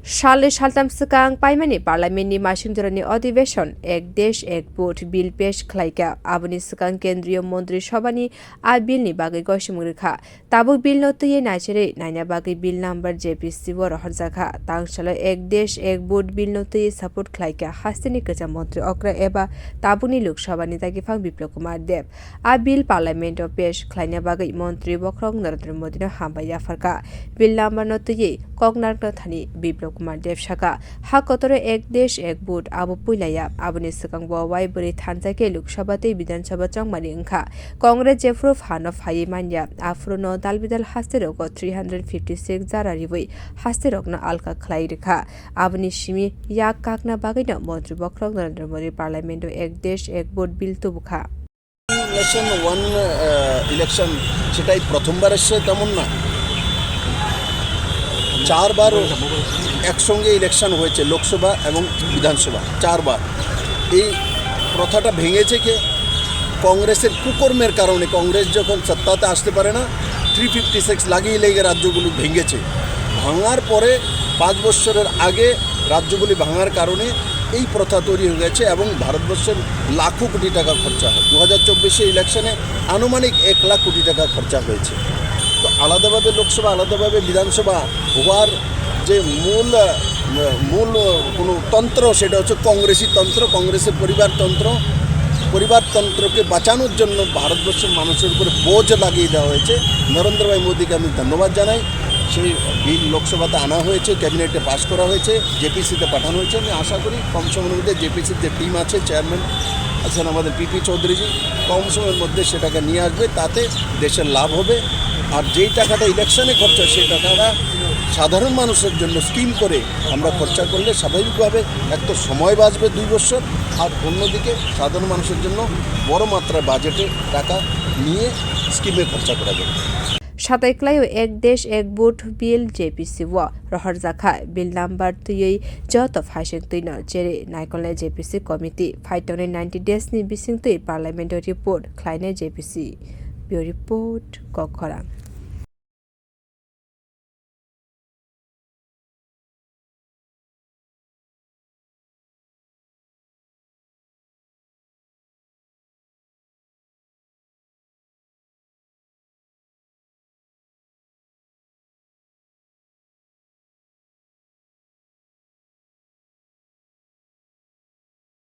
साले सालथाम सिगां पाइमानि पार्लियामेन्टनि मासिंजरानि अधिवेशन एक देश एक भोट बिल पेश खालायगा आबुनि सिगां केन्द्रीय मन्त्रि सभानि आ बिलनि बागै गसमुरिखा ताबुक बिल नतुयै नाइचेरै नायना बागै बिल नाम्बार जेपीसी व रहरजाखा तांसाल एक देश एक भोट बिल नतुयै सपोर्ट खालायगा हास्तिनि गोजा मन्त्रि अक्रा एबा ताबुकनि लोकसभानि दागिफां बिप्लब कुमार देब आ बिल पार्लियामेन्टआव पेश खालायना बागै मन्त्रि बख्रं नरेन्द्र मोदीनो हामबाय आफारका बिल नाम्बार नतुयै ककनाक थानि बिप्लब कुमार देव शाखा हा कतरे एक देश एक भोट आबो पुइलाया आबुनि सिगां बवाय बोरै थानजाके लोकसभाते विधानसभा चंमानि अंखा कांग्रेस जेफ्रो फानो फायै मान्या आफ्रो न दालबिदाल हास्तेरक 356 जारारिवै हास्तेरकनो आलका खलाई रेखा आबुनि सिमी या काकना बागैनो मन्त्रि बख्रं नरेन्द्र मोदी पार्लियामेन्टो एक देश एक भोट बिल तुबुखा नेशन वन इलेक्शन সেটাই প্রথমবার এসে তেমন না চারবার একসঙ্গে ইলেকশন হয়েছে লোকসভা এবং বিধানসভা চারবার এই প্রথাটা ভেঙেছে কে কংগ্রেসের কুকর্মের কারণে কংগ্রেস যখন সত্তাতে আসতে পারে না 356 লাগিয়ে লেগে রাজ্যগুলো ভেঙেছে ভাঙার পরে 5 বছরের আগে রাজ্যগুলি ভাঙার কারণে এই প্রথা তৈরি হয়ে গেছে এবং ভারতবর্ষের লাখো কোটি টাকা খরচা হয় 2024 ইলেকশনে আনুমানিক 1 লাখ কোটি টাকা খরচা হয়েছে তো আলাদাভাবে লোকসভা আলাদাভাবে বিধানসভা হওয়ার যে মূল কোনো তন্ত্র সেটা হচ্ছে কংগ্রেসি তন্ত্র কংগ্রেসের পরিবারতন্ত্রকে বাঁচানোর জন্য ভারতবর্ষের মানুষের উপরে বোঝ লাগিয়ে দেওয়া হয়েছে নরেন্দ্র ভাই মোদীকে আমি ধন্যবাদ জানাই সেই বিল লোকসভাতে আনা হয়েছে ক্যাবিনেটে পাস করা হয়েছে জেপিসিতে পাঠানো হয়েছে আমি আশা করি কম সময়ের মধ্যে জেপিসির যে টিম আছে চেয়ারম্যান আছেন আমাদের পিপি চৌধুরীজি কম সময়ের মধ্যে সেটাকে নিয়ে আসবে তাতে দেশের লাভ হবে আর যেই টাকাটা ইলেকশনে খরচা সেই টাকাটা সাধারণ মানুষের জন্য স্কিম করে আমরা খরচা করলে স্বাভাবিকভাবে এক তো সময় বাঁচবে 2 বছর আর অন্যদিকে সাধারণ মানুষের জন্য বড় মাত্রায় বাজেটে টাকা নিয়ে স্কিমে খরচা করা যাবে সাতাইক্লাইও এক দেশ এক ভোট বিল जेपीसी व रहरजाखा बिल नाम्बार तुयै जत फाइसिं तुइन जेरै नायकले जेपीसी कमिटी फाइटने 90 डेज नि बिसिं तुइ पार्लियामेन्ट रिपोर्ट ख्लाइने जेपीसी बियो रिपोर्ट कोksakha